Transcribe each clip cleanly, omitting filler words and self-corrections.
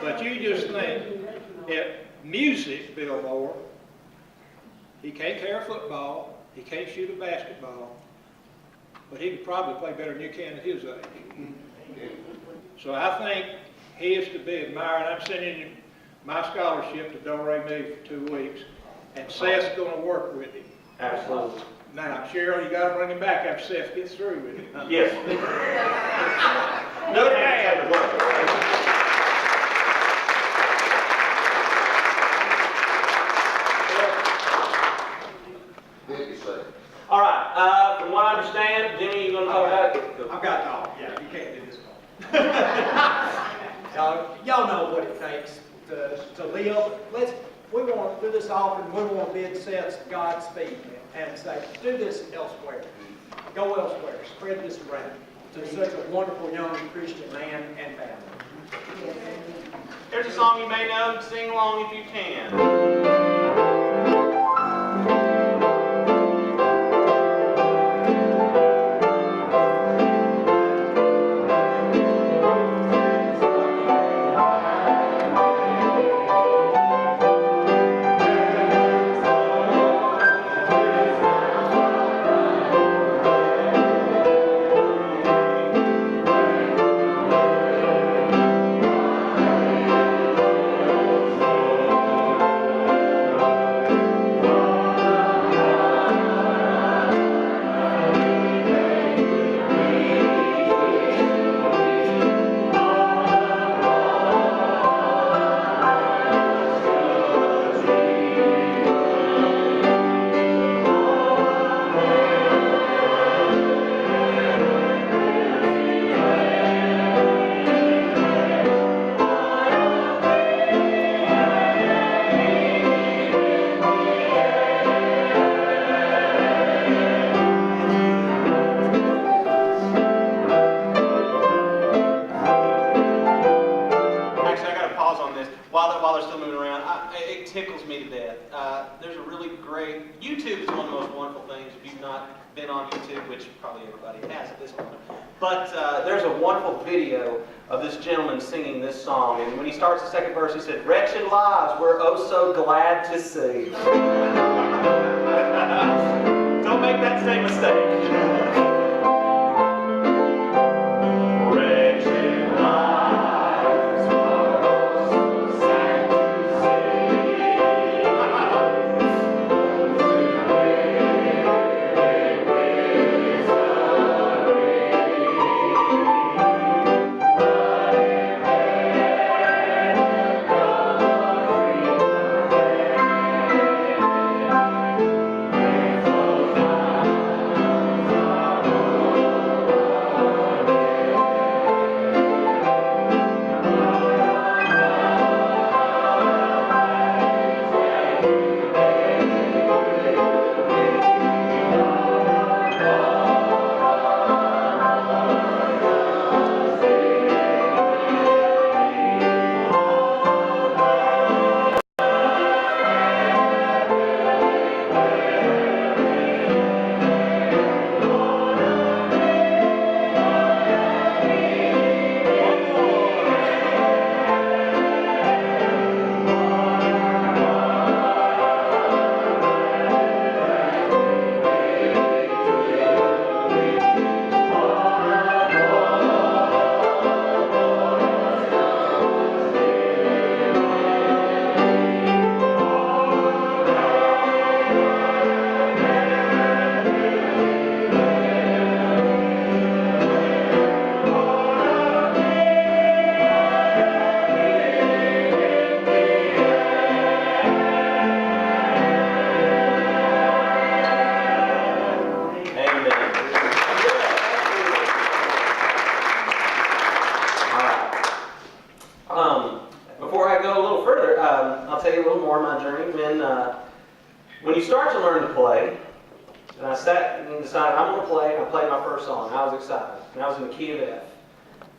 But you just think, if music, Bill Moore, he can't carry a football, he can't shoot a basketball, but he could probably play better than you can at his age. So I think he is to be admired. I'm sending him my scholarship to Delray Me for 2 weeks, and Seth's going to work with him. Absolutely. Now, Cheryl, you got to bring him back after Seth gets through with him. Yes. No man. All right. From what I understand, Jimmy, you going to talk about it? I've got it all. Yeah, you can't do this one. Y'all know what it takes to live. We want to do this often. We want to bid Seth Godspeed and say, do this elsewhere. Go elsewhere. Spread this around to such a wonderful young Christian man and family. Here's a song you may know. Sing along if you can. While they're still moving around, it tickles me to death. There's a really great, YouTube is one of the most wonderful things. If you've not been on YouTube, which probably everybody has at this point, but there's a wonderful video of this gentleman singing this song, and when he starts the second verse, he said, "Wretched lives we're oh so glad to see." Don't make that same mistake. Before I go a little further, I'll tell you a little more of my journey. When you start to learn to play, and I sat and decided I'm going to play, and I played my first song. I was excited, and I was in the key of F.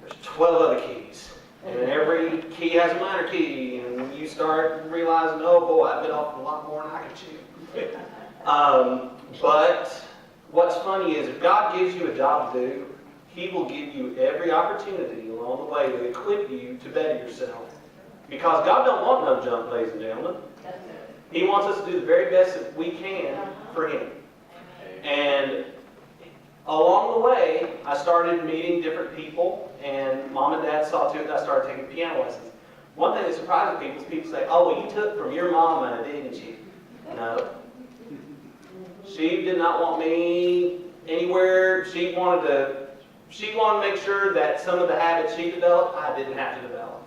There's 12 other keys, and every key has a minor key, and you start realizing, oh boy, I've been off a lot more than I can chew. But what's funny is if God gives you a job to do, He will give you every opportunity along the way to equip you to better yourself. Because God don't want no junk, ladies and gentlemen. He wants us to do the very best that we can for Him. And along the way, I started meeting different people, and Mom and Dad saw to it that I started taking piano lessons. One thing that surprises people is people say, "Oh, well, you took from your mama, didn't you?" No. She did not want me anywhere. She wanted to make sure that some of the habits she developed, I didn't have to develop.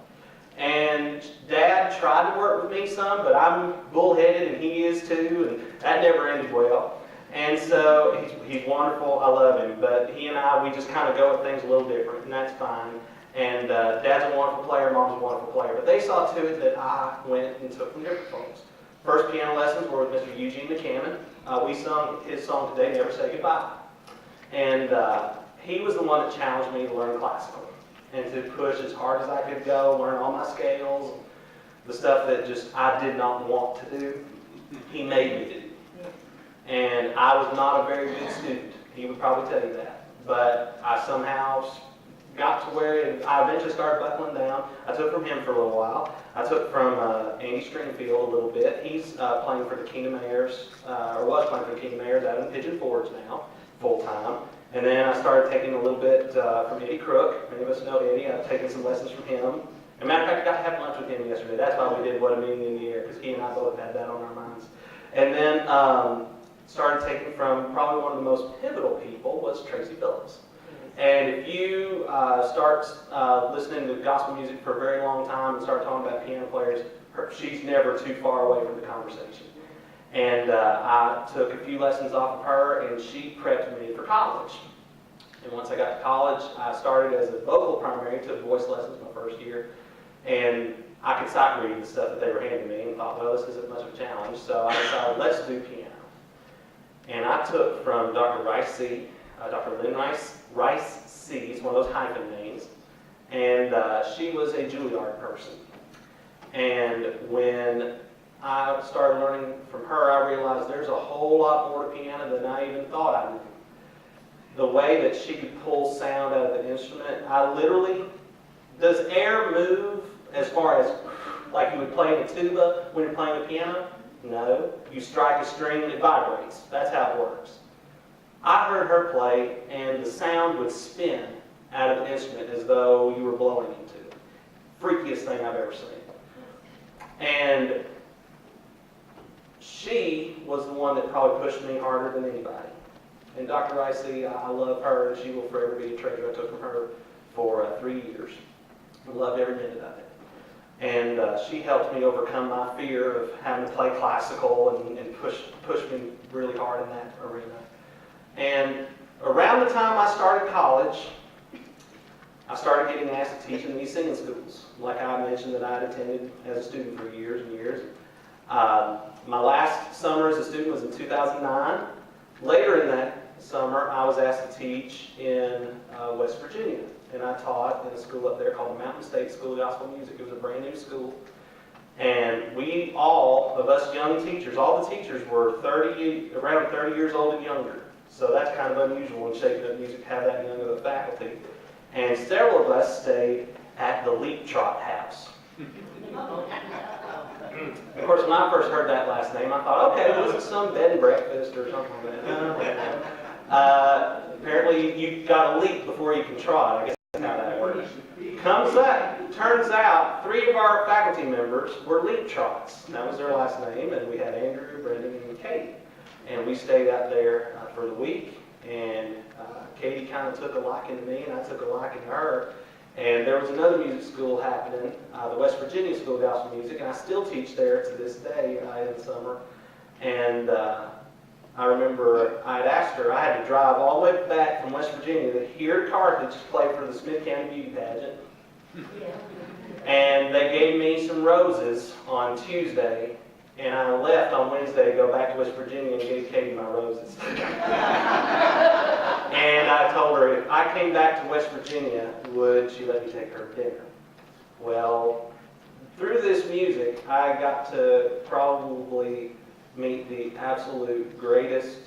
And Dad tried to work with me some, but I'm bullheaded, and he is too, and that never ended well. And so he's wonderful. I love him, but he and I, we just kind of go at things a little different, and that's fine. And Dad's a wonderful player, Mom's a wonderful player, but they saw to it that I went and took from different folks. First piano lessons were with Mr. Eugene McCammon. We sung his song today, "Never Say Goodbye," and he was the one that challenged me to learn classical and to push as hard as I could go, learn all my scales, the stuff that just I did not want to do. He made me do. And I was not a very good student. He would probably tell you that. But I somehow got to where I eventually started buckling down. I took from him for a little while. I took from Andy Stringfield a little bit. He's playing for the Kingdom Heirs, or was playing for the Kingdom Heirs out in Pigeon Forge now, full time. And then I started taking a little bit from Eddie Crook. Many of us know Eddie. I've taken some lessons from him. As a matter of fact, I got to have lunch with him yesterday. That's why we did What a Meeting in the Air, because he and I both had that on our minds. And then started taking from probably one of the most pivotal people was Tracy Phillips. And if you start listening to gospel music for a very long time and start talking about piano players, she's never too far away from the conversation. And I took a few lessons off of her, and she prepped me for college. And once I got to college, I started as a vocal primary, took voice lessons my first year, and I could sight read the stuff that they were handing me and thought, well, this isn't much of a challenge, so I decided, let's do piano. And I took from Dr. Rice C., Dr. Lynn Rice C., it's one of those hyphen names, and she was a Juilliard person. And when I started learning from her, I realized there's a whole lot more to piano than I even thought I knew. The way that she could pull sound out of the instrument, I literally, does air move as far as like you would play in a tuba when you're playing a piano? No. You strike a string and it vibrates. That's how it works. I heard her play and the sound would spin out of the instrument as though you were blowing into it. Freakiest thing I've ever seen. And she was the one that probably pushed me harder than anybody. And Dr. Ricey, I love her, and she will forever be a treasure. I took from her for 3 years. I loved every minute of it. And she helped me overcome my fear of having to play classical and push me really hard in that arena. And around the time I started college, I started getting asked to teach in these singing schools. Like I mentioned that I had attended as a student for years and years. My last summer as a student was in 2009. Later in that summer, I was asked to teach in West Virginia. And I taught in a school up there called the Mountain State School of Gospel Music. It was a brand new school. And we all, of us young teachers, all the teachers were around 30 years old and younger. So that's kind of unusual in Shaking Up Music to have that young of a faculty. And several of us stayed at the Leap Trot House. Of course, when I first heard that last name, I thought, okay, well, this is some bed and breakfast or something like that. Apparently, you've got to leap before you can trot. I guess that's how that works. Turns out, 3 of our faculty members were Leap Trots. That was their last name, and we had Andrew, Brendan, and Katie. And we stayed out there for the week, and Katie kind of took a liking to me, and I took a liking to her. And there was another music school happening, the West Virginia School of Gospel Music, and I still teach there to this day in the summer. And I remember I had asked her, I had to drive all the way back from West Virginia to hear Carthage play for the Smith County Beauty Pageant. And they gave me some roses on Tuesday, and I left on Wednesday to go back to West Virginia and gave Katie my roses. And I told her if I came back to West Virginia, would she let me take her to dinner? Well, through this music, I got to probably meet the absolute greatest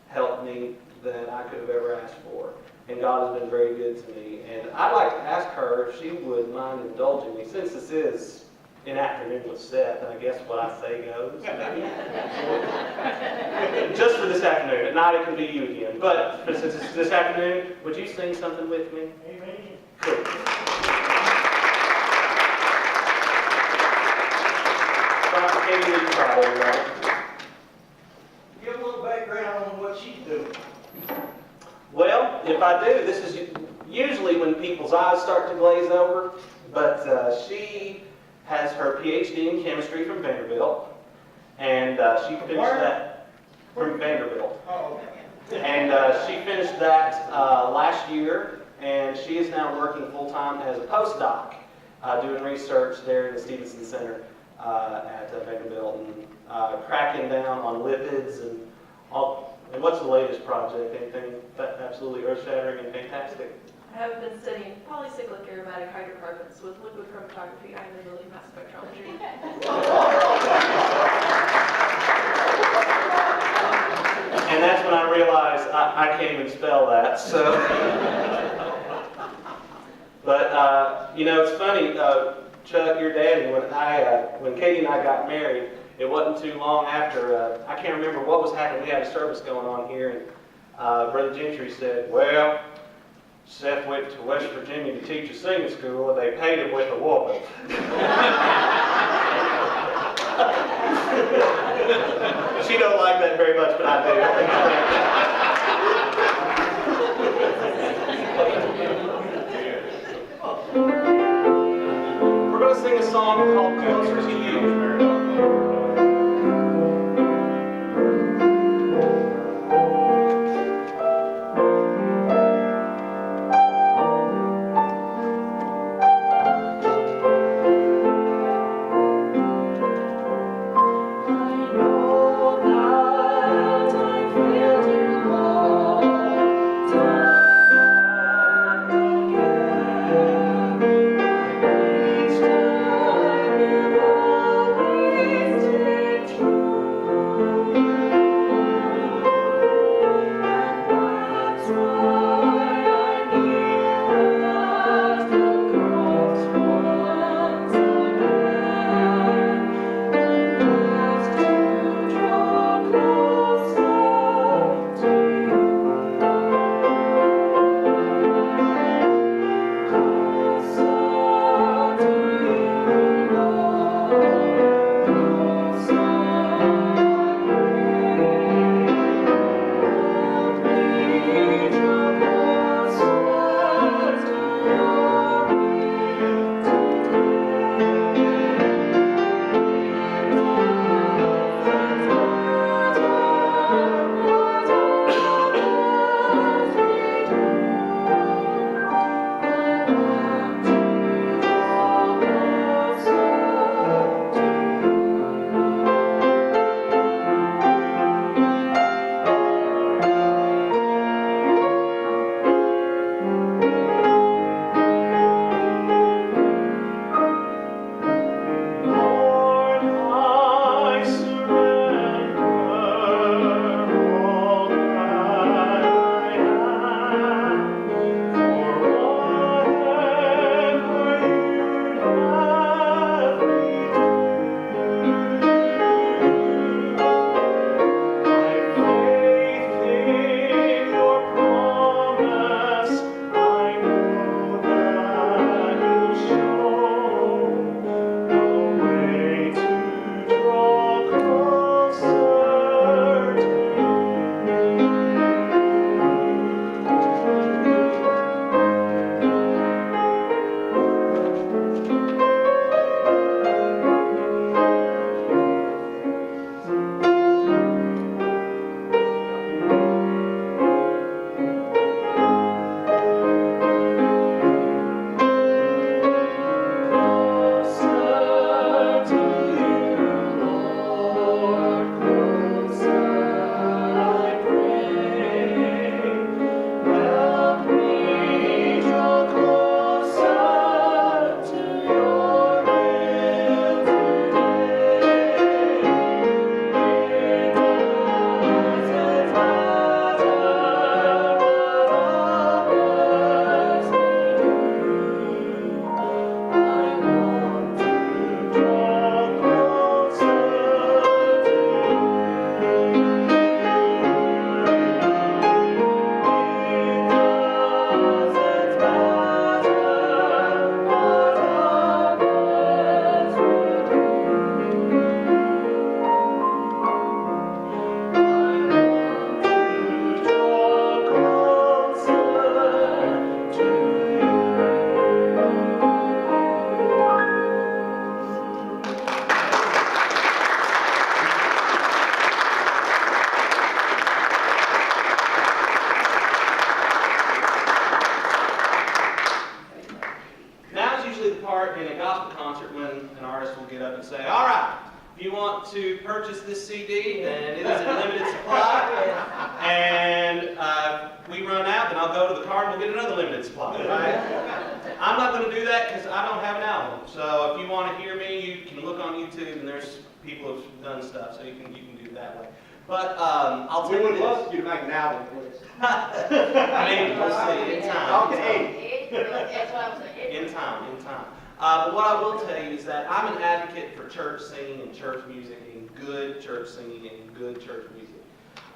helpmeet that I could have ever asked for. and God has been very good to me. And I'd like to ask her if she would mind indulging me, since this is an afternoon with Seth, and I guess what I say goes. Just for this afternoon. At night it can be you again. But since it's this afternoon, would you sing something with me? Amen. Cool. Dr. Katie Lee Friday, right? Give a little background on what she's doing. Well, if I do, this is usually when people's eyes start to glaze over, but she has her PhD in chemistry from Vanderbilt, and she finished that from Vanderbilt. Oh, And she finished that last year, and she is now working full-time as a postdoc, doing research there in the Stevenson Center at Vanderbilt, and cracking down on lipids and all. And what's the latest project? Anything absolutely earth-shattering and fantastic? I have been studying polycyclic aromatic hydrocarbons with liquid chromatography, ionizability, mass spectrometry. And that's when I realized I can't even spell that. So, but you know, it's funny, Chuck, your daddy. When Katie and I got married, it wasn't too long after. I can't remember what was happening. We had a service going on here, and Brother Gentry said, "Well, Seth went to West Virginia to teach a singing school, and they paid him with a woman." She don't like that very much, but I do. We're going to sing a song called "Closer to You." Each time you've always gospel concert when an artist will get up and say, all right, if you want to purchase this CD, then it is in limited supply. And we run out, then I'll go to the car and we'll get another limited supply, right? I'm not going to do that because I don't have an album. So if you want to hear me, you can look on YouTube and there's people who've done stuff, so you can do it that way. But I'll tell We you would this. love you to make an album, please. Maybe, we'll see, in time. Okay. That's what I'm saying. In time. But what I will tell you is that I'm an advocate for church singing and church music and good church singing and good church music.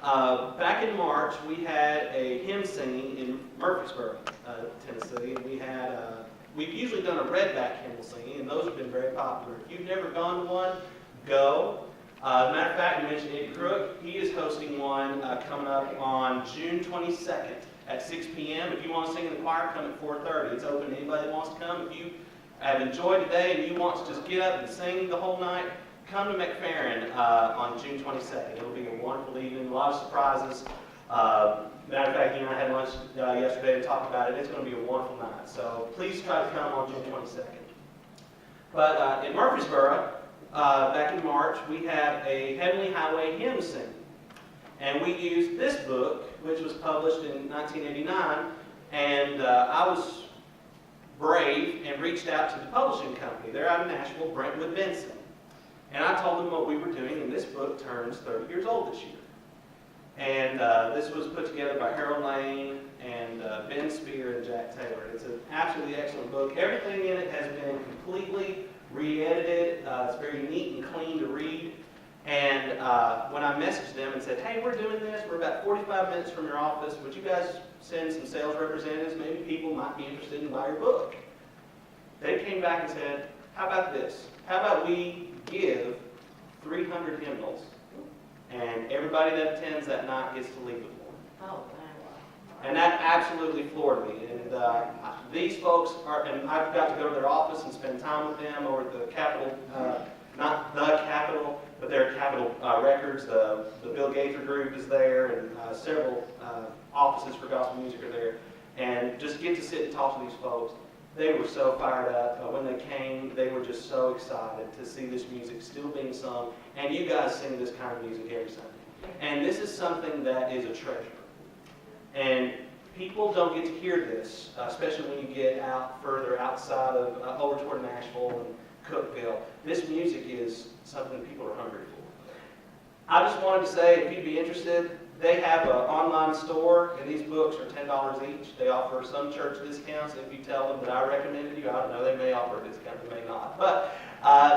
Back in March, we had a hymn singing in Murfreesboro, Tennessee, and we've usually done a redback hymn singing, and those have been very popular. If you've never gone to one, go. Matter of fact, you mentioned Eddie Crook. He is hosting one coming up on June 22nd at 6 p.m. If you want to sing in the choir, come at 4:30. It's open to anybody that wants to come. If you have enjoyed today and you want to just get up and sing the whole night, come to McFerrin on June 22nd. It'll be a wonderful evening, a lot of surprises. Matter of fact, you and I had lunch yesterday to talk about it. It's going to be a wonderful night. So please try to come on June 22nd. But in Murfreesboro, back in March, we had a Heavenly Highway hymn sing. And we used this book, which was published in 1989, and I was brave and reached out to the publishing company. They're out of Nashville, Brentwood Benson. And I told them what we were doing, and this book turns 30 years old this year. And this was put together by Harold Lane and Ben Spear and Jack Taylor. It's an absolutely excellent book. Everything in it has been completely re-edited. It's very neat and clean to read. And when I messaged them and said, hey, we're doing this, we're about 45 minutes from your office, would you guys send some sales representatives? Maybe people might be interested in buying your book. They came back and said, how about this? How about we give 300 hymnals, and everybody that attends that night gets to leave with one. Oh, wow. And that absolutely floored me. And these folks are, and I've got to go to their office and spend time with them over at the Capitol, not the Capitol, but their Capitol Records. The Bill Gaither group is there, and several offices for gospel music are there. And just get to sit and talk to these folks. They were so fired up. When they came, they were just so excited to see this music still being sung. And you guys sing this kind of music every Sunday. And this is something that is a treasure. And people don't get to hear this, especially when you get out further outside of, over toward Nashville and Cookeville. This music is something people are hungry for. I just wanted to say, if you'd be interested, they have an online store, and these books are $10 each. They offer some church discounts. If you tell them that I recommended you, I don't know, they may offer a discount, they may not. But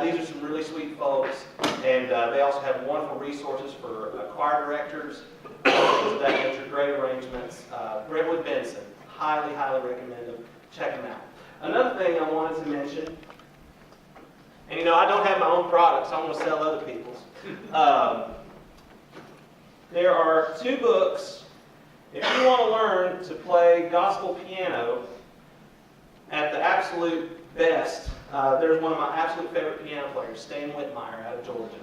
these are some really sweet folks, and they also have wonderful resources for choir directors, things of that nature, great arrangements. Brentwood Benson, highly, highly recommend them. Check them out. Another thing I wanted to mention, and you know, I don't have my own products, so I'm going to sell other people's. There are 2 books. If you want to learn to play gospel piano at the absolute best, there's one of my absolute favorite piano players, Stan Whitmire out of Georgia.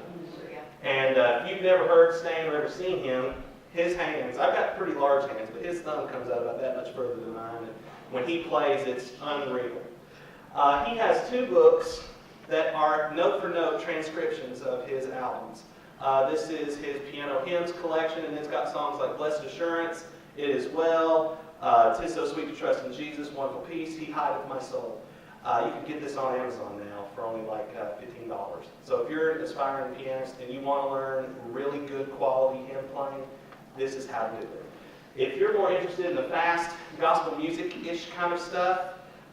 And if you've never heard Stan or ever seen him, his hands, I've got pretty large hands, but his thumb comes out about that much further than mine. And when he plays, it's unreal. He has 2 books that are note-for-note transcriptions of his albums. This is his piano hymns collection, and it's got songs like Blessed Assurance, It Is Well, 'Tis So Sweet to Trust in Jesus, Wonderful Peace, He Hideth My Soul. You can get this on Amazon now for only like $15. So if you're an aspiring pianist and you want to learn really good quality hymn playing, this is how to do it. If you're more interested in the fast gospel music-ish kind of stuff,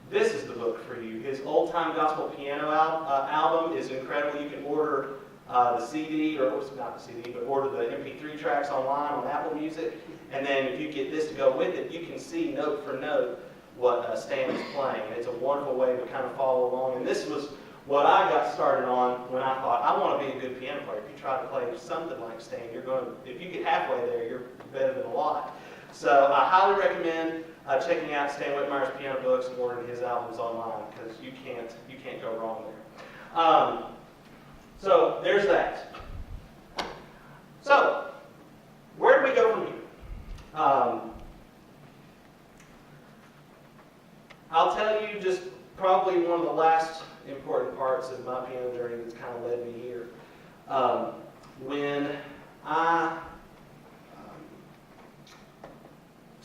this is the book for you. His old-time gospel piano album is incredible. You can order the CD, or not the CD, but order the MP3 tracks online on Apple Music. And then if you get this to go with it, you can see note for note what Stan is playing. And it's a wonderful way to kind of follow along. And this was what I got started on when I thought, I want to be a good piano player. If you try to play something like Stan, you're going to, if you get halfway there, you're better than a lot. So I highly recommend checking out Stan Whitmire's piano books and ordering his albums online, because you can't go wrong there. So there's that. So where do we go from here? I'll tell you just probably one of the last important parts of my piano journey that's kind of led me here. When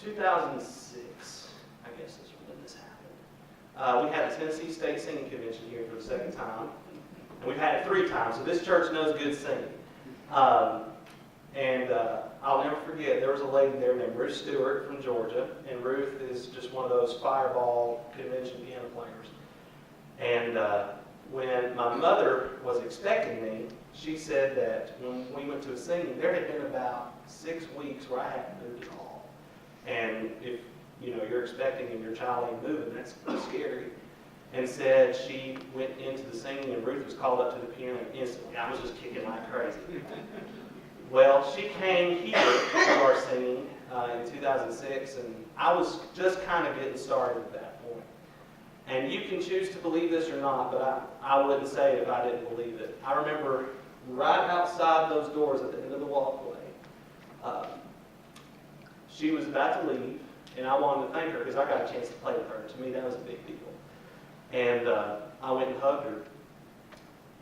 2006, I guess is when this happened. We had the Tennessee State Singing Convention here for the second time, and we've had it 3 times, so this church knows good singing. I'll never forget, there was a lady there named Ruth Stewart from Georgia, and Ruth is just one of those fireball convention piano players. And when my mother was expecting me, she said that when we went to a singing, there had been about 6 weeks where I hadn't moved at all. And if you're expecting and your child ain't moving, that's pretty scary. And said she went into the singing and Ruth was called up to the piano instantly. I was just kicking like crazy. Well, she came here to our singing in 2006, and I was just kind of getting started at that point. And you can choose to believe this or not, but I wouldn't say it if I didn't believe it. I remember right outside those doors at the end of the walkway, she was about to leave, and I wanted to thank her because I got a chance to play with her. To me, that was a big deal. And I went and hugged her.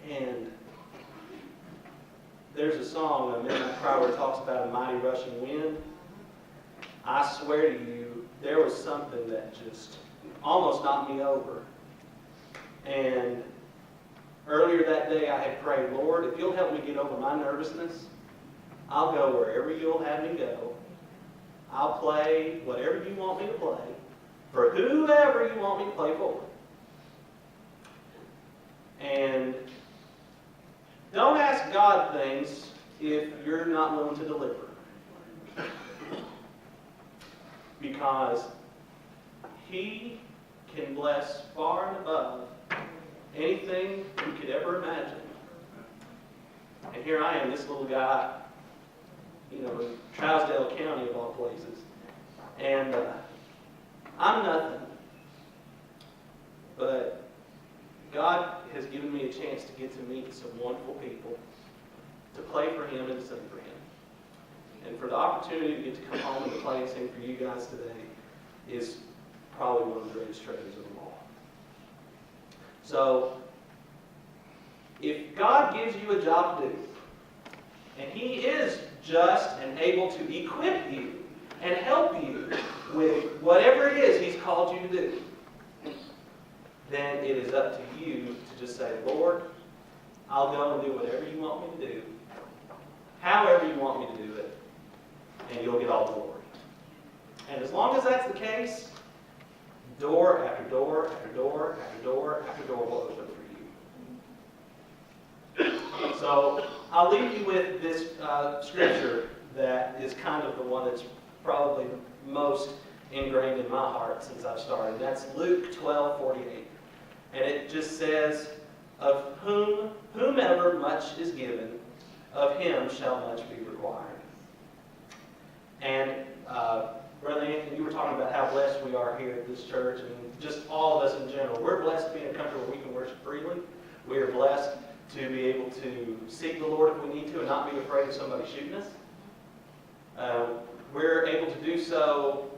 And there's a song, A Midnight Cry, where it talks about a mighty rushing wind. I swear to you, there was something that just almost knocked me over. And earlier that day I had prayed, Lord, if you'll help me get over my nervousness, I'll go wherever you'll have me go. I'll play whatever you want me to play, for whoever you want me to play for. And don't ask God things if you're not willing to deliver. Because He can bless far and above anything you could ever imagine. And here I am, this little guy, in Trousdale County of all places. And I'm nothing. But God has given me a chance to get to meet some wonderful people, to play for Him and to sing for Him. And for the opportunity to get to come home and to play and sing for you guys today is probably one of the greatest treasures of them all. So, if God gives you a job to do, and He is just and able to equip you and help you with whatever it is He's called you to do, then it is up to you to just say, Lord, I'll go and do whatever you want me to do, however you want me to do it, and you'll get all the glory. And as long as that's the case, door after door after door after door after door will open for you. So I'll leave you with this scripture that is kind of the one that's probably most ingrained in my heart since I've started. That's Luke 12:48. And it just says, of whomever much is given, of him shall much be required. And Brother Anthony, you were talking about how blessed we are here at this church, and just all of us in general. We're blessed to be in a country where we can worship freely. We are blessed to be able to seek the Lord if we need to and not be afraid of somebody shooting us. We're able to do so.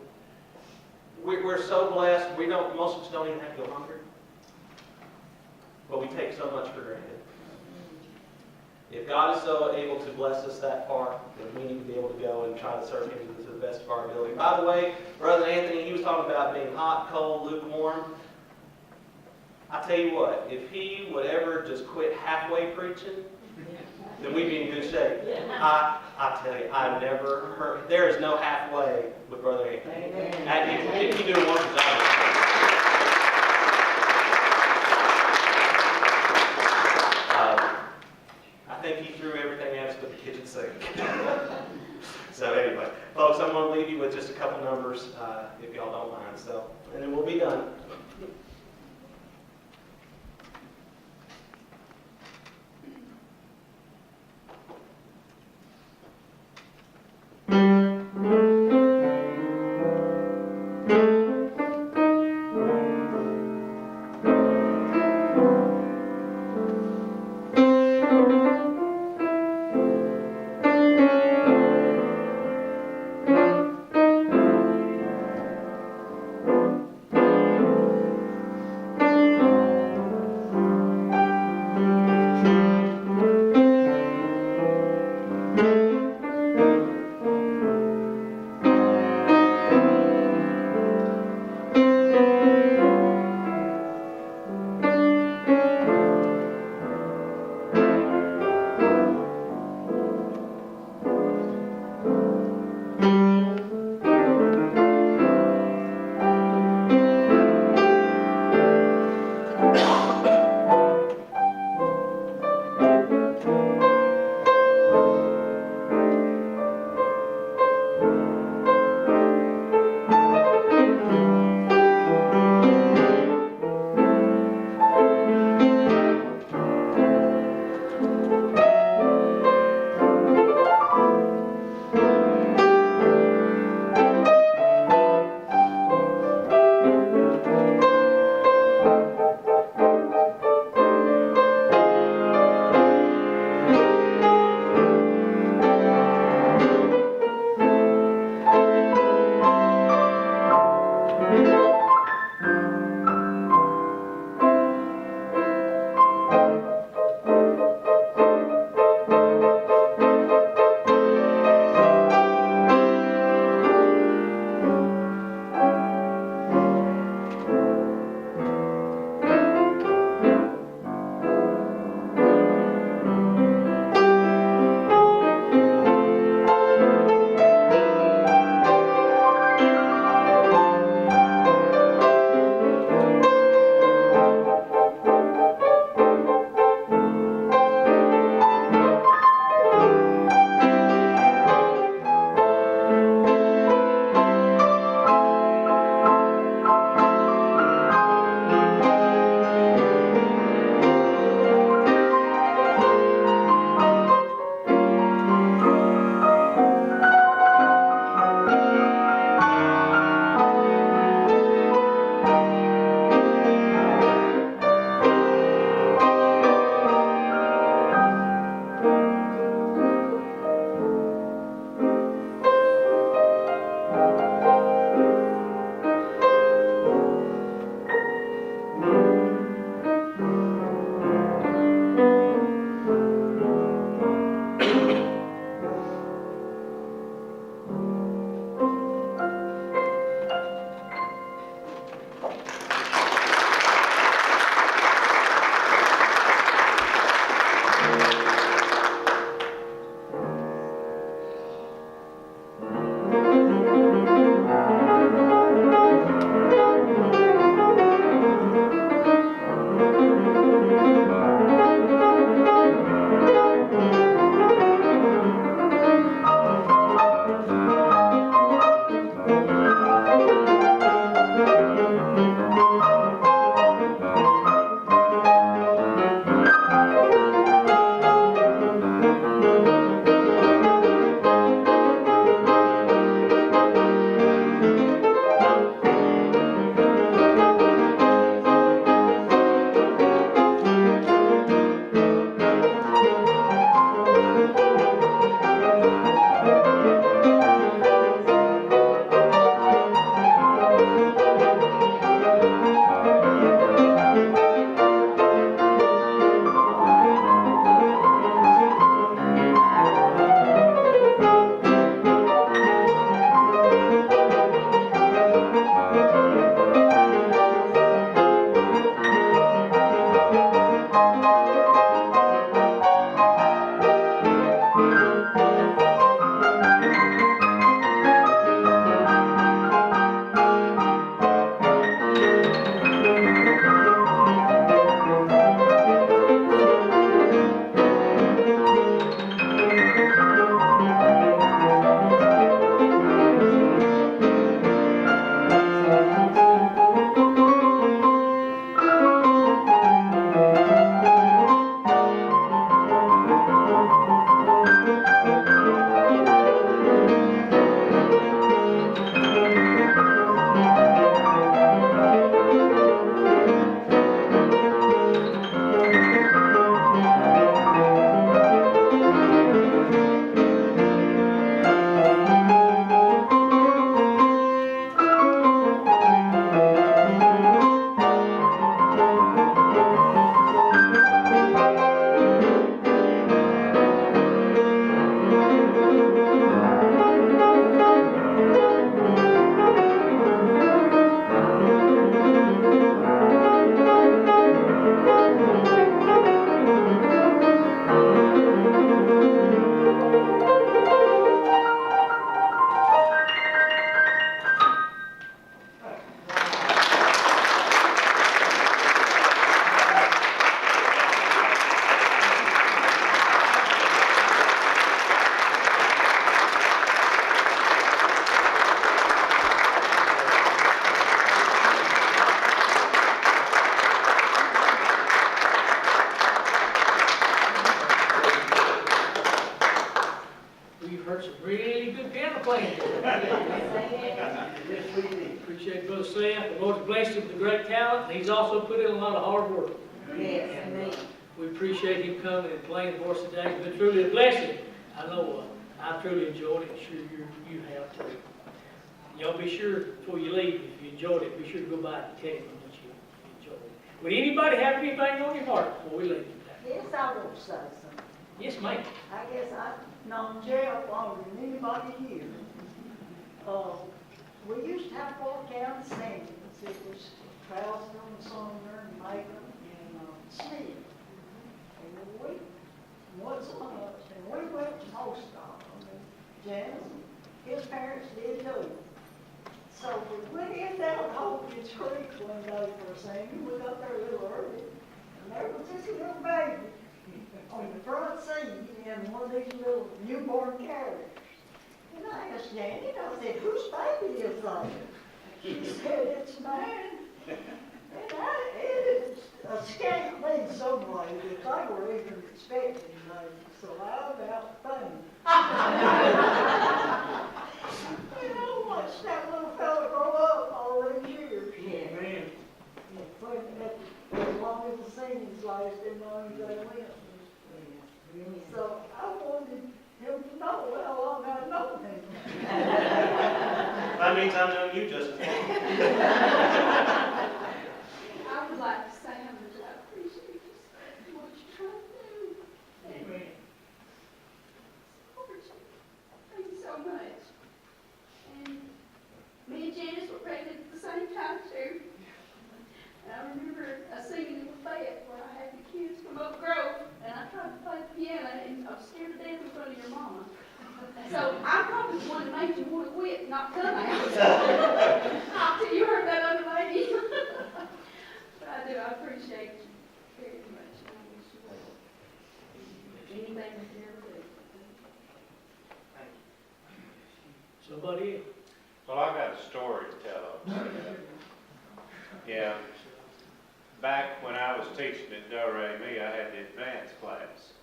We're so blessed. Most of us don't even have to go hungry. But we take so much for granted. If God is so able to bless us that far, then we need to be able to go and try to serve Him to the best of our ability. By the way, Brother Anthony, he was talking about being hot, cold, lukewarm. I tell you what, if he would ever just quit halfway preaching, then we'd be in good shape. I tell you, I've never heard, there is no halfway with Brother Anthony. And he did a wonderful job. I think he threw everything at us but the kitchen sink. So anyway, folks, I'm going to leave you with just a couple numbers, if y'all don't mind. So, and then we'll be done. some really good piano playing. Yes, we did. Appreciate Brother Seth. The Lord's blessed him with great talent, and he's also put in a lot of hard work. Yes, And amen. we appreciate him coming and playing for us today. It's been truly a blessing. I know I truly enjoyed it. I'm sure you have too. Y'all be sure before you leave, if you enjoyed it, be sure to go by and tell him that you enjoyed it. Would anybody have anything on your heart before we leave? Yes, I want to say something. Yes, ma'am. I guess I've known Jeff longer than anybody here. We used to have to walk down to Sanders. It was Trouser and Sumner and Macon and Smith. And we, once a month, and we went to most of them. Janice, his parents did too. So we went in down Hawkins Creek one day for a singing. We got there a little early. And there was this little baby on the front seat in one of these little newborn carriages. And I asked Janet, I said, whose baby is that? She said, it's mine. And it escaped me some way that they were even expecting me. So I about funny. You know, watch that little fella grow up all these years. Amen. As long as the singing's lasted, as long as they went. So I wanted him to know how long I've known him. That means I've known you just. I would like to say how much I appreciate what you're trying to do. Amen. Thank you so much. And me and Janice were pregnant at the same time too. And I remember singing in Lafayette where I had the kids from Oak Grove, and I tried to play the piano, and I was scared to death in front of your mama. So I'm probably the one that made you want to quit and not come out. After you heard that other lady. But I do, I appreciate you very much, and I wish you well. Anything that you ever do. Somebody else? Well, I got a story to tell them. Yeah, back when I was teaching at Do Re Mi, I had the advanced class.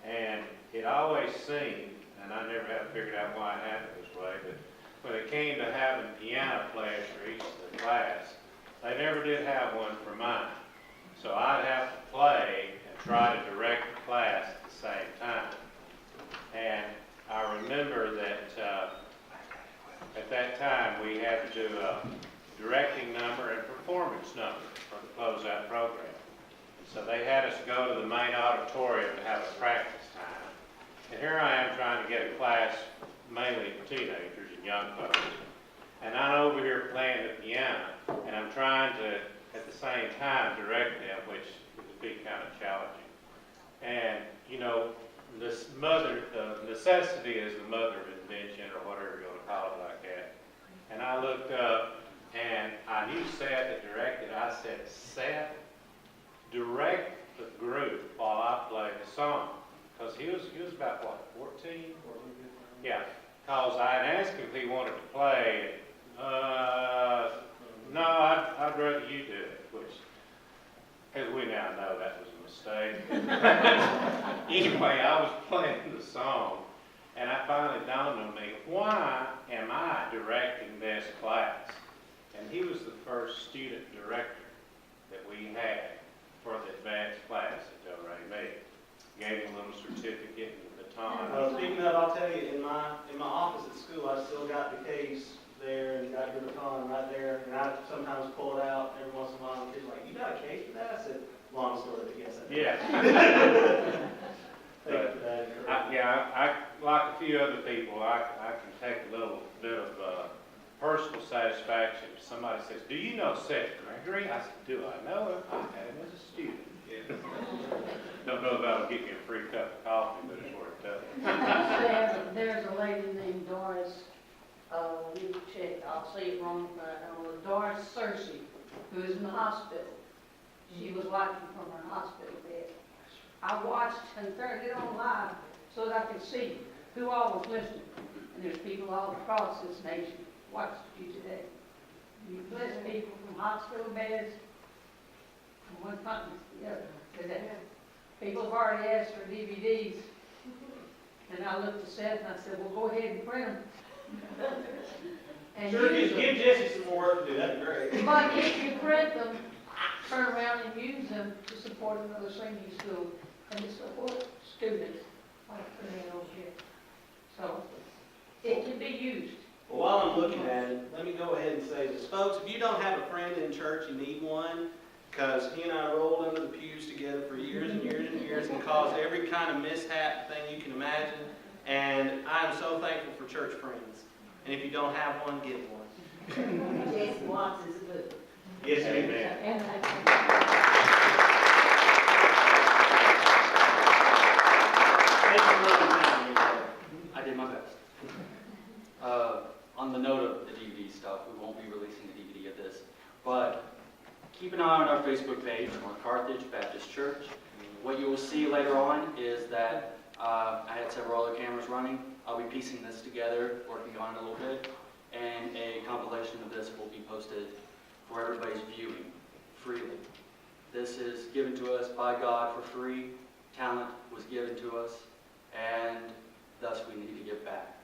And it always seemed, and I never have figured out why it happened this way, but when it came to having piano players for each of the class, they never did have one for mine. So I'd have to play and try to direct the class at the same time. And I remember that at that time we had to do a directing number and performance number for the closeout program. And so they had us go to the main auditorium to have a practice time. And here I am trying to get a class mainly for teenagers and young folks. And I'm over here playing the piano, and I'm trying to, at the same time, direct them, which would be kind of challenging. And, you know, this necessity is the mother of invention, or whatever you want to call it like that. And I looked up, and I knew Seth had directed. I said, Seth, direct the group while I play the song. Because he was about, what, 14? Yeah, because I had asked him if he wanted to play. No, I'd rather you do it, which, as we now know, that was a mistake. Anyway, I was playing the song, and it finally dawned on me, why am I directing this class? And he was the first student director that we had for the advanced class at Do Re Mi. Gave him a little certificate and a baton. Well, speaking of, I'll tell you, in my office at school, I still got the case there and got your baton right there, and I sometimes pull it out every once in a while, and the kids are like, you got a case for that? I said, long story, but yes, I do. Yeah. Thank you for that. I, like a few other people, I can take a little bit of personal satisfaction if somebody says, do you know Seth Gregory? I said, do I know him? I had him as a student. Yeah. Don't know if that'll get me a free cup of coffee, but it's worth it. There's a lady named Doris, you check, I'll say it wrong, but I don't know, Doris Searcy, who is in the hospital. She was watching from her hospital bed. I watched and turned it on live so that I could see who all was listening. And there's people all across this nation watching you today. You bless people from hospital beds, from one continent to the other today. People have already asked for DVDs, And I looked at Seth and I said, well, go ahead and print them. And Sure, use give them. Jesse some more work to do, that'd be great. But if you print them, turn around and use them to support another singing school and to support students like Fernando here. So it can be used. Well, while I'm looking at it, let me go ahead and say this. Folks, if you don't have a friend in church, you need one, because he and I rolled under the pews together for years and years and years and caused every kind of mishap thing you can imagine. And I am so thankful for church friends. And if you don't have one, get one. Jesse Watts is good. Yes, amen. And I did my best. On the note of the DVD stuff, we won't be releasing the DVD of this, but keep an eye on our Facebook page, North Carthage Baptist Church. What you will see later on is that I had several other cameras running. I'll be piecing this together, working on it a little bit, and a compilation of this will be posted for everybody's viewing freely. This is given to us by God for free. Talent was given to us, and thus we need to give back.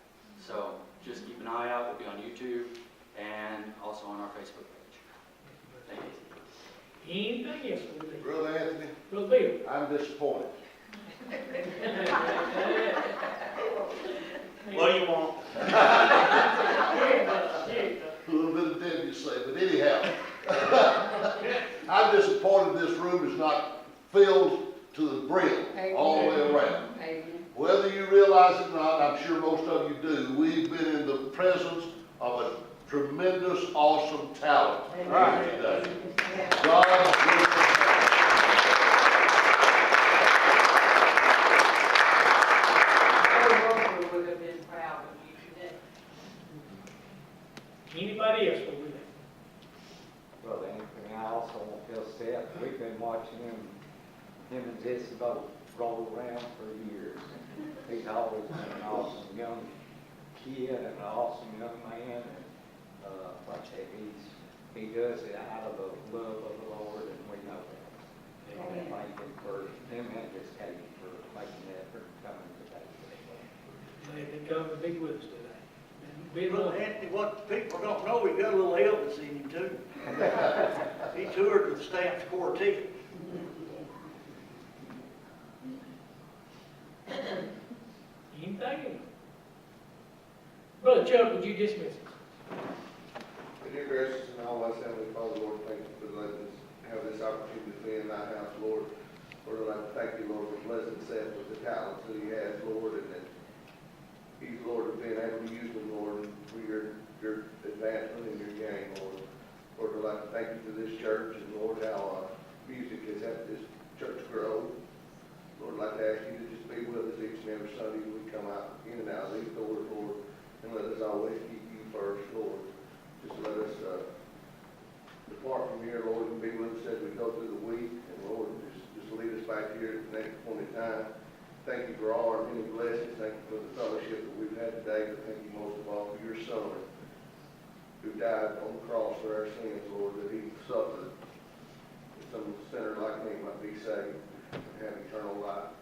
So just keep an eye out. It'll be on YouTube and also on our Facebook page. Thank you. Anything else? Brother Anthony, Brother Bill? I'm disappointed. What do you want? A little bit of dead, you say, but anyhow. I'm disappointed this room is not filled to the brim all the way around. Whether you realize it or not, I'm sure most of you do, we've been in the presence of a tremendous, awesome talent here today. God bless you. would have been proud of you today. Anybody else with that? Brother Anthony, I also want to tell Seth, we've been watching him and Jesse both roll around for years. He's always been an awesome young kid and an awesome young man. And like I said, he does it out of the love of the Lord, and we know that. And thank him for him and his Katie for making the effort and coming today. They come to be with us today. And be Brother one. Anthony, what people don't know, we got a little Elvis in him too. He toured with Stamps Quartet. Anything else? Brother Chuck, would you dismiss us? Dear gracious and always Heavenly Father, Lord, thank you for letting us have this opportunity to be in thy house, Lord. Lord, I'd like to thank you, Lord, for blessing Seth with the talents that he has, Lord, and that he's, Lord, being able to use them, Lord, for your advancement in your game, Lord. Lord, I'd like to thank you for this church and, Lord, how music has helped this church grow. Lord, I'd like to ask you to just be with us each and every Sunday when we come out in and out of these doors, Lord, and let us always keep you first, Lord. Just let us depart from here, Lord, and be with us as we go through the week. And Lord, just lead us back here at the next point in time. Thank you for all our many blessings. Thank you for the fellowship that we've had today. But thank you most of all for your Son, who died on the cross for our sins, Lord, that he suffered. That some sinner like me might be saved and have eternal life.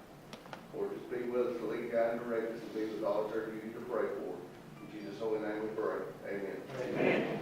Lord, just be with us, lead, guide, and direct us, and be with all our duty to pray for. In Jesus' holy name we pray. Amen. Amen.